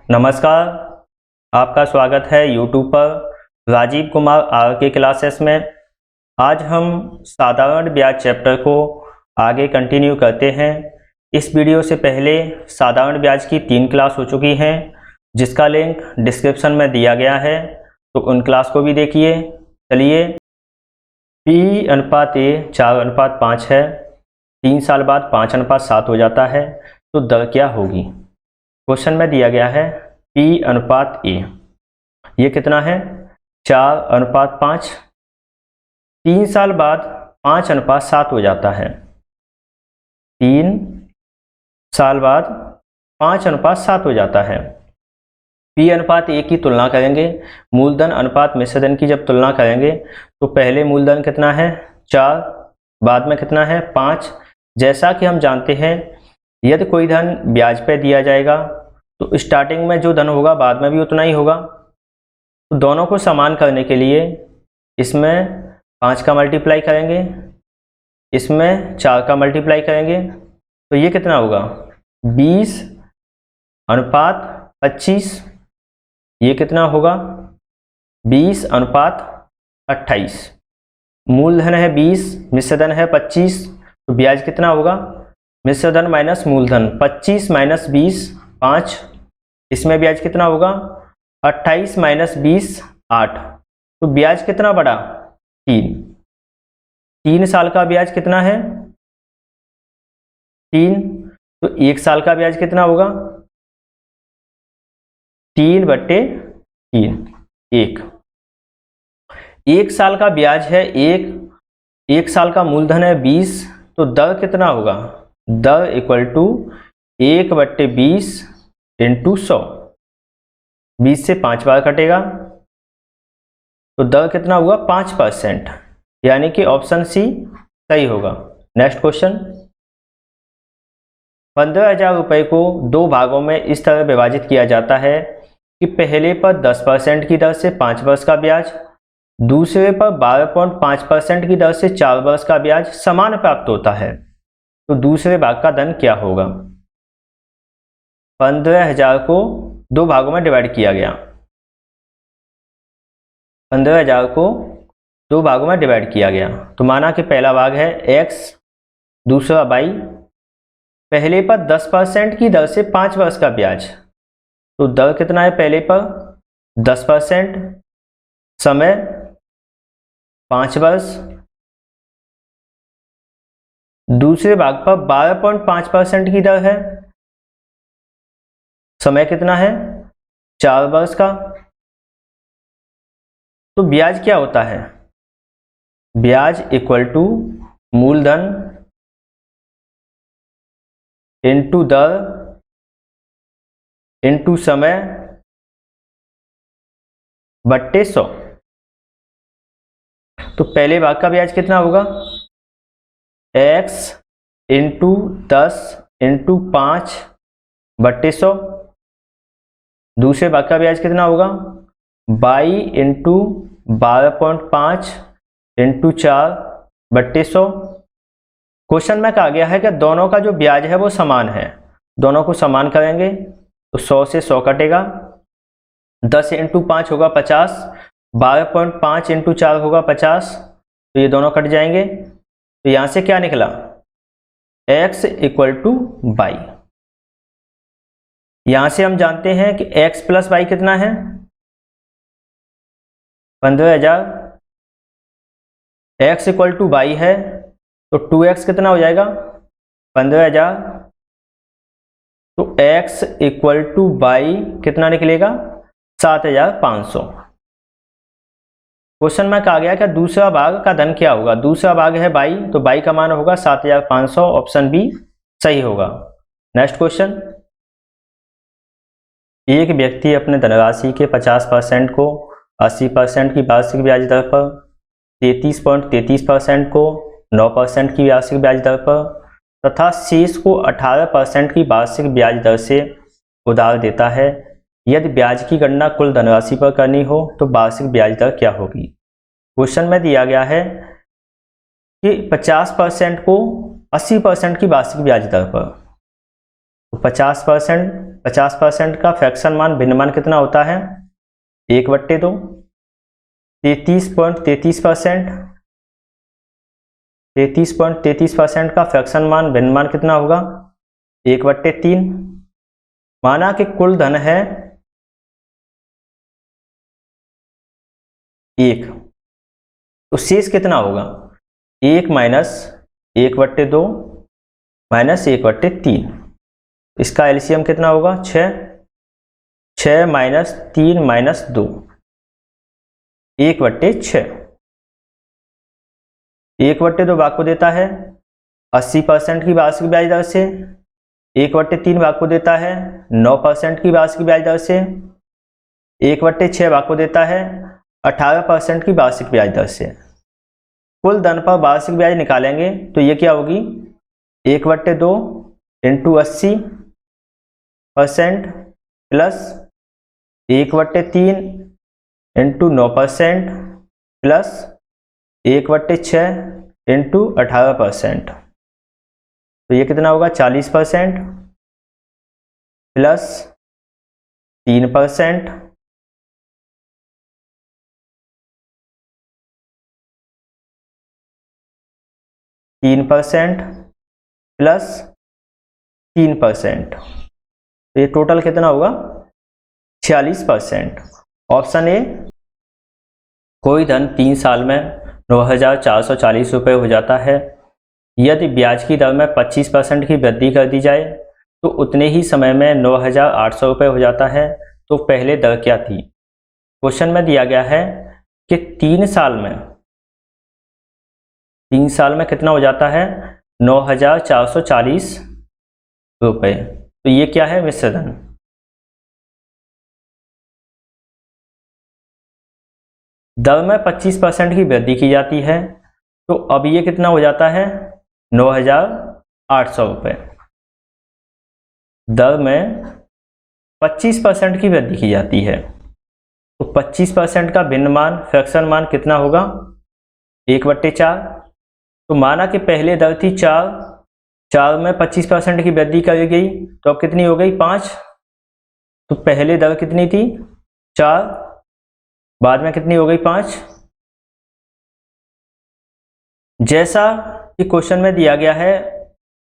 नमस्कार, आपका स्वागत है YouTube पर राजीव कुमार आर के क्लासेस में। आज हम साधारण ब्याज चैप्टर को आगे कंटिन्यू करते हैं। इस वीडियो से पहले साधारण ब्याज की 3 क्लास हो चुकी हैं, जिसका लिंक डिस्क्रिप्शन में दिया गया है, तो उन क्लास को भी देखिए। चलिए, P/A 4/5 है, 3 साल बाद 5/7 हो जाता है, तो दर क्या होगी। क्वेश्चन में दिया गया है P/A, ये कितना है 4/5, 3 साल बाद 5/7 हो जाता है, 3 साल बाद 5/7 हो जाता है। P/A की तुलना करेंगे, मूलधन अनुपात मिश्रधन की जब तुलना करेंगे तो पहले मूलधन कितना है 4, बाद में कितना है 5। जैसा कि हम जानते हैं, यदि कोई धन ब्याज पे दिया जाएगा तो स्टार्टिंग में जो धन होगा बाद में भी उतना ही होगा। तो दोनों को समान करने के लिए इसमें 5 का मल्टीप्लाई करेंगे, इसमें 4 का मल्टीप्लाई करेंगे, तो ये कितना होगा 20/25। ये कितना होगा 20/28। मूलधन है 20, मिश्रधन है 25, तो ब्याज कितना होगा मिश्रधन माइनस मूलधन 25 माइनस 20 5। इसमें ब्याज कितना होगा 28 माइनस 20 8। तो ब्याज कितना बढ़ा 3 साल का ब्याज कितना है 3। तो 1 साल का ब्याज कितना होगा 3/3 1 साल का ब्याज है 1 साल का मूलधन है 20, तो दर कितना होगा दर इक्वल टू 1/20 इंटू 100। 20 से 5 बार कटेगा, तो दर कितना हुआ 5%, यानी कि ऑप्शन सी सही होगा। नेक्स्ट क्वेश्चन, 15,000 रुपये को 2 भागों में इस तरह विभाजित किया जाता है कि पहले पर 10% की दर से 5 वर्ष का ब्याज, दूसरे पर 12.5% की दर से 4 वर्ष का ब्याज समान प्राप्त होता है, तो दूसरे भाग का धन क्या होगा। 15,000 को 2 भागों में डिवाइड किया गया, 15,000 को 2 भागों में डिवाइड किया गया, तो माना कि पहला भाग है x, दूसरा y। पहले पर 10% की दर से 5 वर्ष का ब्याज, तो दर कितना है पहले पर 10%, समय 5 वर्ष। दूसरे भाग पर 12.5% की दर है, समय कितना है 4 वर्ष का। तो ब्याज क्या होता है, ब्याज इक्वल टू मूलधन इंटू दर इंटू समय बट्टे 100। तो पहले भाग का ब्याज कितना होगा x इंटू 10 इंटू 5/100। दूसरे भाग का ब्याज कितना होगा y इंटू 12.5 इंटू 4/100। क्वेश्चन में कहा गया है कि दोनों का जो ब्याज है वो समान है, दोनों को समान करेंगे तो 100 से 100 कटेगा, 10 इंटू 5 होगा 50, 12.5 इंटू 4 होगा 50, तो ये दोनों कट जाएंगे। तो यहां से क्या निकला x इक्वल टू y। यहां से हम जानते हैं कि x प्लस y कितना है 15,000, x इक्वल टू y है, तो 2x कितना हो जाएगा 15,000, तो x इक्वल टू y कितना निकलेगा 7,500। क्वेश्चन में कहा गया कि दूसरा भाग का धन क्या होगा, दूसरा भाग है y, तो y का मान होगा 7,500, ऑप्शन बी सही होगा। नेक्स्ट क्वेश्चन, एक व्यक्ति अपने धनराशि के 50% को 80% की वार्षिक ब्याज दर पर, 33.33% को 9% की वार्षिक ब्याज दर पर तथा शेष को 18% की वार्षिक ब्याज दर से उधार देता है। यदि ब्याज की गणना कुल धनराशि पर करनी हो तो वार्षिक ब्याज दर क्या होगी। क्वेश्चन में दिया गया है कि 50% को 80% की वार्षिक ब्याज दर पर, तो 50% 50% का फ्रैक्शन मान भिन्न मान कितना होता है? 1/2। 33.33%, 33.33% का फ्रैक्शन मान भिन्न मान कितना होगा? 1/3। माना कि कुल धन है 1, तो शेष कितना होगा? 1 माइनस 1/2 माइनस 1/3। इसका एलसीएम कितना होगा? 6। 6 माइनस 3 माइनस 2, 1/6। 1/2 भाग को देता है 80% की वार्षिक ब्याज दर से। 1/3 भाग को देता है 9% की वार्षिक ब्याज दर से। 1/6 भाग को देता है 18% की वार्षिक ब्याज दर से। कुल धन पर वार्षिक ब्याज निकालेंगे तो ये क्या होगी? 1/2 into 80% plus 1/3 into 9% plus 1/6 into 18%। तो ये कितना होगा? 40% प्लस 3% प्लस 3%। तो ये टोटल कितना होगा? 46%। ऑप्शन ए, कोई धन 3 साल में 9,440 रुपये हो जाता है। यदि ब्याज की दर में 25% की वृद्धि कर दी जाए तो उतने ही समय में 9,800 रुपये हो जाता है। तो पहले दर क्या थी? क्वेश्चन में दिया गया है कि 3 साल में कितना हो जाता है? 9,440 रुपये। तो ये क्या है? मिश्र धन। दर में 25% की वृद्धि की जाती है, तो अब ये कितना हो जाता है? 9,800 रुपये। दर में 25% की वृद्धि की जाती है, तो 25% का भिन्न मान फ्रैक्शन मान कितना होगा? 1/4। तो माना कि पहले दर थी 4, 4 में 25% की वृद्धि करी गई तो अब कितनी हो गई? 5। तो पहले दर कितनी थी? 4, बाद में कितनी हो गई? 5। जैसा कि क्वेश्चन में दिया गया है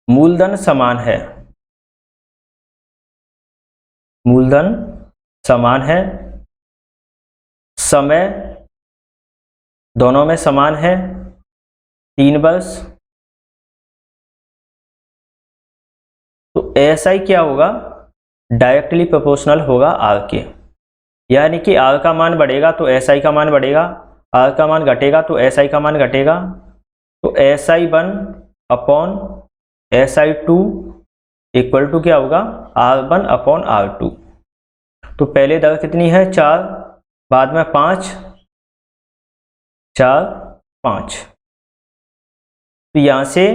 मूलधन समान है, मूलधन समान है, समय दोनों में समान है 3 वर्ष, तो एसआई क्या होगा? डायरेक्टली प्रोपोर्शनल होगा आर के। यानी कि आर का मान बढ़ेगा तो एसआई का मान बढ़ेगा, आर का मान घटेगा तो एसआई का मान घटेगा। तो SI1 upon SI2 equal to क्या होगा? R1 upon R2। तो पहले दर कितनी है? 4, बाद में 5, 4, 5। तो यहाँ से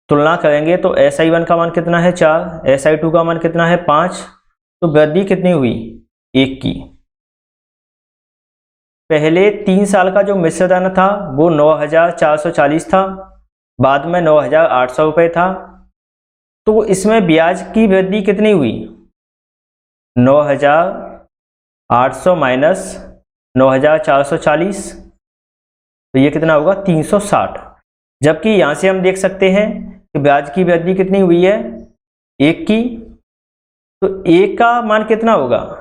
तुलना करेंगे तो SI1 का मान कितना है? 4, SI2 का मान कितना है? 5। तो वृद्धि कितनी हुई? 1 की। पहले 3 साल का जो मिश्र धन था वो 9,440 था, बाद में 9,800 रुपये था। तो इसमें ब्याज की वृद्धि कितनी हुई? 9,800 माइनस 9,440, तो ये कितना होगा? 360। जबकि यहाँ से हम देख सकते हैं कि ब्याज की वृद्धि कितनी हुई है? 1 की। तो 1 का मान कितना होगा?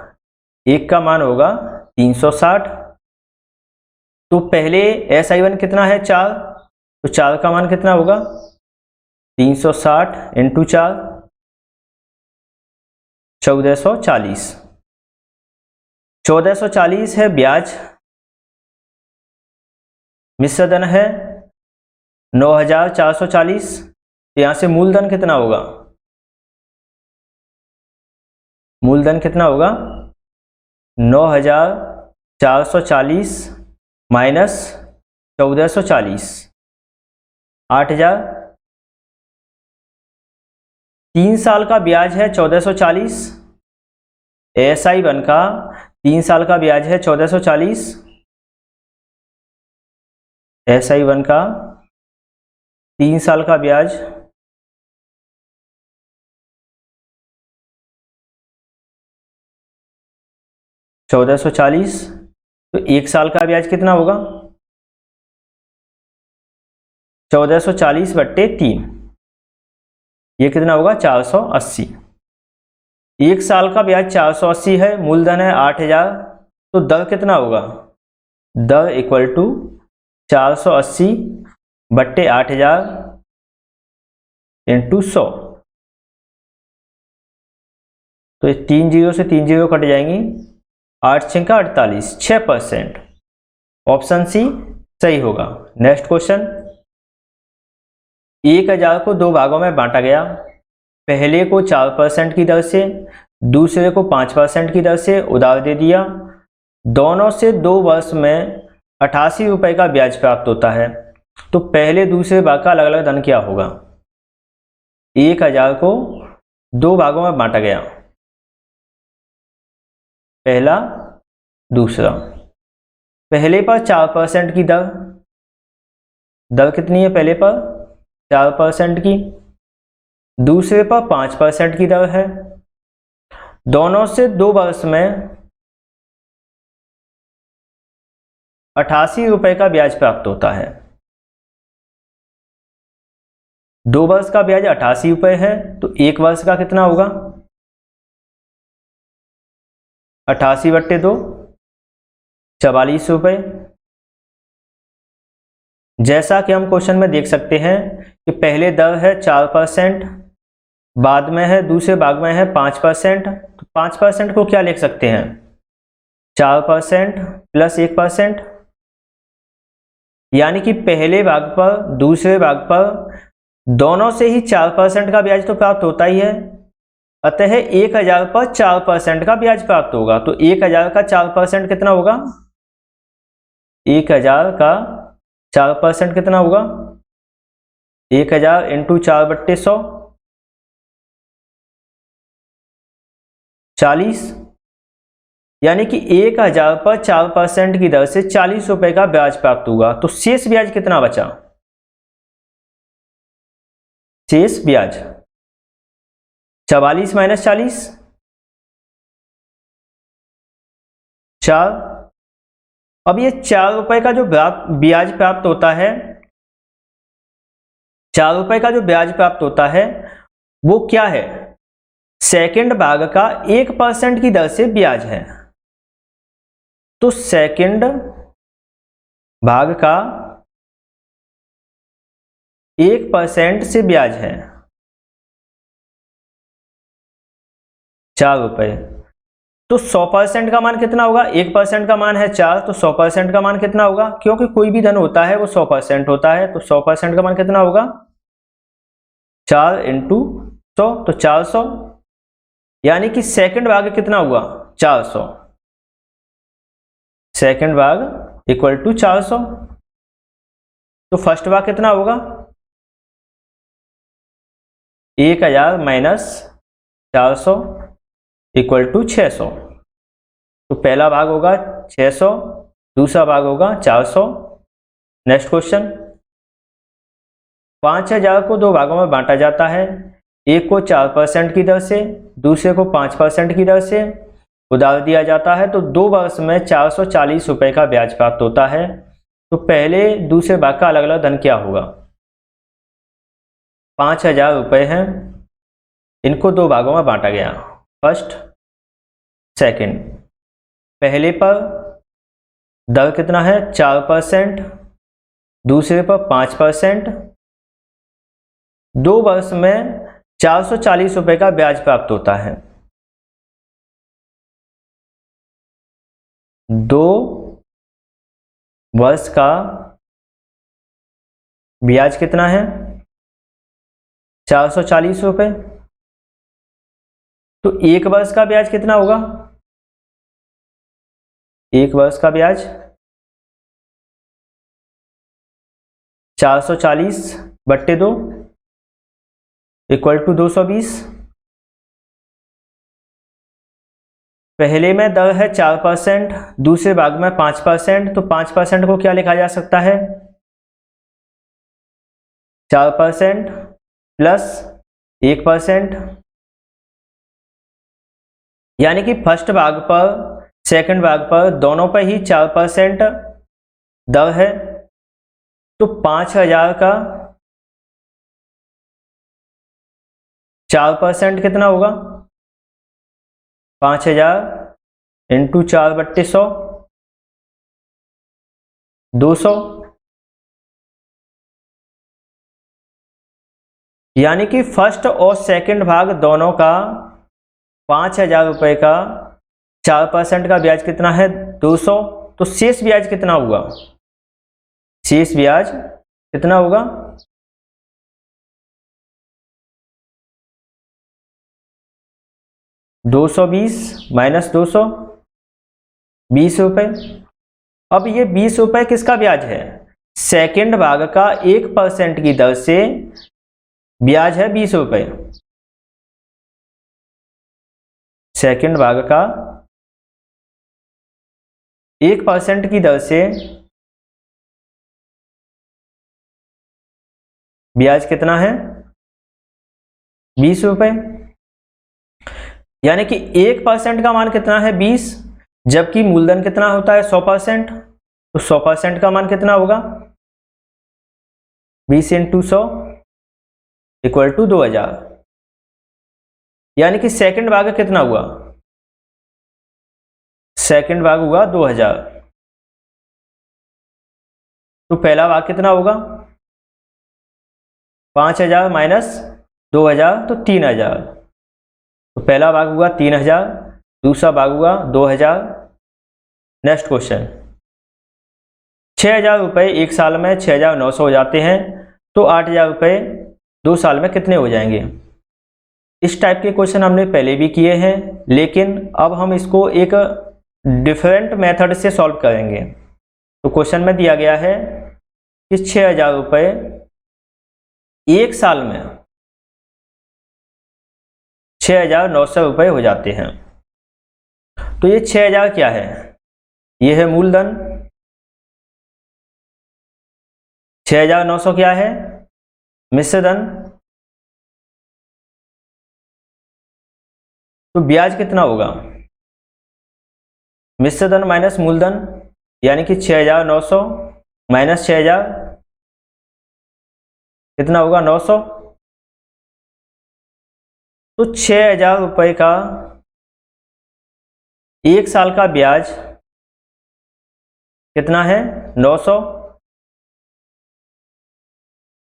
1 का मान होगा 360। तो पहले SI1 कितना है? 4, तो 4 का मान कितना होगा? 360 इंटू 4, 1440। 1440 है ब्याज। मिश्र धन है 9,440। तो यहाँ से मूलधन कितना होगा? मूलधन कितना होगा? 9,440 माइनस 1440, 8,000। 3 साल का ब्याज है 1440। SI1 का 3 साल का ब्याज है 1440। SI1 का 3 साल का ब्याज 1440, तो 1 साल का ब्याज कितना होगा? 1440 बट्टे 3, ये कितना होगा? 480। 1 साल का ब्याज 480 है, मूलधन है 8000, तो दर कितना होगा? दर इक्वल टू 480 बट्टे 8000 इंटू 100। तो ये 3 जीरो से 3 जीरो कट जाएंगी, 8 6 का 48, 6%। ऑप्शन सी सही होगा। नेक्स्ट क्वेश्चन, 1000 को 2 भागों में बांटा गया। पहले को 4% की दर से, दूसरे को 5% की दर से उधार दे दिया। दोनों से 2 वर्ष में 88 रुपए का ब्याज प्राप्त होता है। तो पहले दूसरे भाग का अलग अलग धन क्या होगा? 1000 को 2 भागों में बांटा गया, पहला दूसरा। पहले पर 4% की दर, दर कितनी है पहले पर? 4% की। दूसरे पर 5% की दर है। दोनों से 2 वर्ष में 88 रुपए का ब्याज प्राप्त होता है। 2 वर्ष का ब्याज 88 रुपए है, तो 1 वर्ष का कितना होगा? 88 बट्टे 2, 44 रुपए। जैसा कि हम क्वेश्चन में देख सकते हैं कि पहले दर है 4%, बाद में है दूसरे भाग में है 5%। तो 5% को क्या लिख सकते हैं? 4% प्लस 1%, यानी कि पहले भाग पर दूसरे भाग पर दोनों से ही 4% का ब्याज तो प्राप्त होता ही है। अतः 1000 पर 4% का ब्याज प्राप्त होगा। तो 1000 का 4% कितना होगा? 1000 का 4% कितना होगा? 1000 इंटू 4 बट्टे 100, 40। यानी कि 1000 पर 4% की दर से 40 रुपए का ब्याज प्राप्त होगा। तो शेष ब्याज कितना बचा? शेष ब्याज 44 माइनस 40, 4। अब ये 4 रुपए का जो ब्याज प्राप्त होता है, 4 रुपए का जो ब्याज प्राप्त होता है वो क्या है? सेकंड भाग का 1% की दर से ब्याज है। तो सेकंड भाग का 1% से ब्याज है 4 रुपए। तो 100% का मान कितना होगा? 1% का मान है 4, तो 100% का मान कितना होगा? क्योंकि कोई भी धन होता है वो 100% होता है, तो 100% का मान कितना होगा? 4 इंटू 100, तो 400। यानी कि सेकंड भाग कितना हुआ? 400। सेकंड भाग इक्वल टू 400। तो फर्स्ट भाग कितना होगा? 1000 माइनस 400 इक्वल टू 600। तो पहला भाग होगा 600, दूसरा भाग होगा 400। नेक्स्ट क्वेश्चन, 5000 को 2 भागों में बांटा जाता है। एक को 4% की दर से, दूसरे को 5% की दर से उधार दिया जाता है। तो 2 वर्ष में 440 रुपए का ब्याज प्राप्त होता है। तो पहले दूसरे भाग का अलग अलग धन क्या होगा? 5000 रुपए हैं, इनको 2 भागों में बांटा गया, फर्स्ट सेकंड। पहले पर दर कितना है? 4%, दूसरे पर 5%। 2 वर्ष में 440 रुपए का ब्याज प्राप्त होता है। 2 वर्ष का ब्याज कितना है? 440 रुपए। तो 1 वर्ष का ब्याज कितना होगा? 1 वर्ष का ब्याज 440 बट्टे 2 इक्वल टू 220। पहले में दर है 4%, दूसरे भाग में 5%। तो 5% को क्या लिखा जा सकता है? 4% प्लस 1%। यानी कि फर्स्ट भाग पर सेकंड भाग पर दोनों पर ही 4% दर है, तो 5,000 का 4% कितना होगा? 5,000 इंटू 4/100 200, यानी कि फर्स्ट और सेकंड भाग दोनों का 5,000 रुपये का 4% का ब्याज कितना है? 200। तो शेष ब्याज कितना होगा? शेष ब्याज कितना होगा? 220 माइनस 200, 20 रुपये। अब ये 20 रुपये किसका ब्याज है? सेकंड भाग का 1% की दर से ब्याज है 20 रुपये। सेकंड भाग का 1% की दर से ब्याज कितना है? 20 रुपये। यानी कि 1% का मान कितना है? 20, जबकि मूलधन कितना होता है? 100%। तो 100% का मान कितना होगा? 20 इंटू 100 इक्वल टू 2,000। यानी कि सेकंड भाग कितना हुआ? सेकंड भाग हुआ 2,000। तो पहला भाग कितना होगा? 5,000 माइनस 2,000, तो 3,000। तो पहला भाग हुआ 3,000, दूसरा भाग हुआ 2,000। नेक्स्ट क्वेश्चन, 6,000 रुपये एक साल में 6,900 हो जाते हैं, तो 8,000 रुपये 2 साल में कितने हो जाएंगे? इस टाइप के क्वेश्चन हमने पहले भी किए हैं, लेकिन अब हम इसको एक डिफरेंट मेथड से सॉल्व करेंगे। तो क्वेश्चन में दिया गया है कि 6,000 रुपये एक साल में 6,900 रुपये हो जाते हैं। तो ये 6,000 क्या है? ये है मूलधन। 6,900 क्या है? मिश्रधन। तो ब्याज कितना होगा? मिश्रधन माइनस मूलधन, यानी कि 6,900 माइनस 6,000 कितना होगा? 900। तो 6,000 रुपये का एक साल का ब्याज कितना है? 900।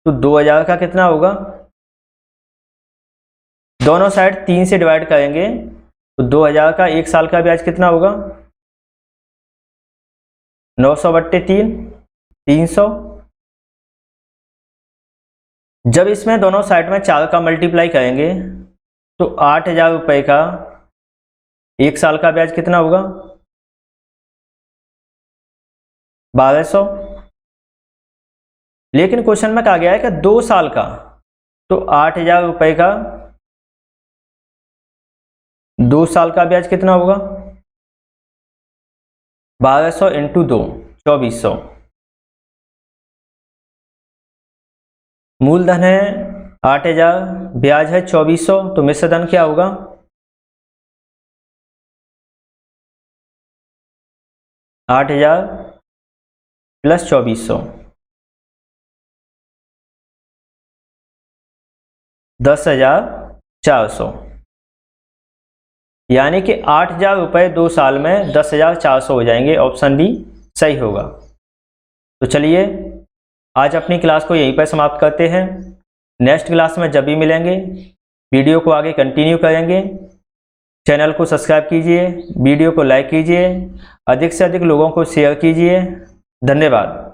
तो 2,000 का कितना होगा? दोनों साइड 3 से डिवाइड करेंगे, तो 2,000 का एक साल का ब्याज कितना होगा? 900/3, 300। जब इसमें दोनों साइड में 4 का मल्टीप्लाई करेंगे, तो 8,000 रुपये का एक साल का ब्याज कितना होगा? 1,200। लेकिन क्वेश्चन में कहा गया है कि 2 साल का, तो 8,000 रुपये का 2 साल का ब्याज कितना होगा? 1,200 इंटू 2, 2,400। मूलधन है 8,000, ब्याज है 2,400, तो मिश्रधन क्या होगा? 8,000 प्लस 2,400, 10,400। यानी कि 8,000 रुपये 2 साल में 10,400 हो जाएंगे। ऑप्शन बी सही होगा। तो चलिए आज अपनी क्लास को यहीं पर समाप्त करते हैं। नेक्स्ट क्लास में जब भी मिलेंगे वीडियो को आगे कंटिन्यू करेंगे। चैनल को सब्सक्राइब कीजिए, वीडियो को लाइक कीजिए, अधिक से अधिक लोगों को शेयर कीजिए। धन्यवाद।